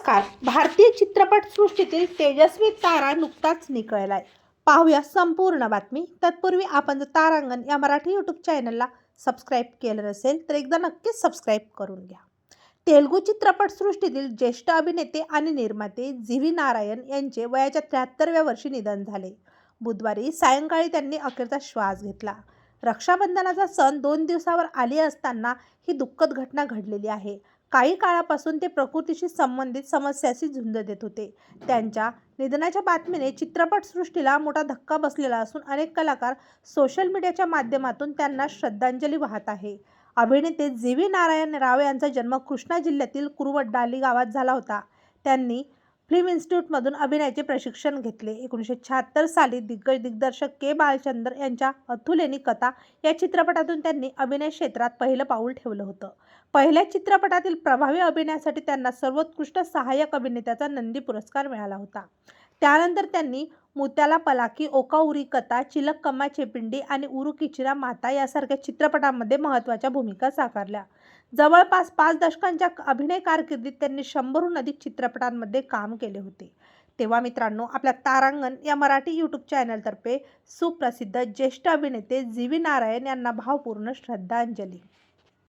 नमस्कार. भारतीय चित्रपटसृष्टीतील तेजस्वी तारा नुकताच निकळलाय. पाहूया संपूर्ण बातमी. तत्पूर्वी आपण जर तारांगण या मराठी यूट्यूब चॅनलला सबस्क्राईब केलं नसेल तर एकदा नक्कीच सबस्क्राईब करून घ्या. तेलुगू चित्रपटसृष्टीतील ज्येष्ठ अभिनेते आणि निर्माते जी.व्ही. नारायण यांचे वयाच्या 73व्या वर्षी निधन झाले. बुधवारी सायंकाळी त्यांनी अखेरचा श्वास घेतला. रक्षाबंधनाचा सण 2 दिवसावर आली असताना ही दुःखद घटना घडलेली आहे. काही काळापासून ते प्रकृतीशी संबंधित समस्याशी झुंज देत होते. त्यांच्या निधनाच्या बातमीने चित्रपटसृष्टीला मोठा धक्का बसलेला असून अनेक कलाकार सोशल मीडियाच्या माध्यमातून त्यांना श्रद्धांजली वाहत आहे. अभिनेते जी.व्ही. नारायण राव यांचा जन्म कृष्णा जिल्ह्यातील कुरुवड्डाली गावात झाला होता. त्यांनी फिल्म इन्स्टिट्यूटमधून अभिनयाचे प्रशिक्षण घेतले. 1976 साली दिग्गज दिग्दर्शक के. बालचंद्र यांच्या अथुलेनी कथा या चित्रपटातून त्यांनी अभिनय क्षेत्रात पहिलं पाऊल ठेवलं होतं. पहिल्या चित्रपटातील प्रभावी अभिनयासाठी त्यांना सर्वोत्कृष्ट सहाय्यक अभिनेत्याचा नंदी पुरस्कार मिळाला होता. त्यानंतर त्यांनी मुत्याला पलाकी, ओका उरी कथा, चिलक्कम्मा चेपिंडी आणि उरू किचिरा माता यासारख्या चित्रपटांमध्ये महत्त्वाच्या भूमिका साकारल्या. जवळपास 5 दशकांच्या अभिनय कारकिर्दीत त्यांनी 100हून अधिक चित्रपटांमध्ये काम केले होते. तेव्हा मित्रांनो, आपल्या तारांगण या मराठी यूट्यूब चॅनलतर्फे सुप्रसिद्ध ज्येष्ठ अभिनेते जी.व्ही. नारायण यांना भावपूर्ण श्रद्धांजली.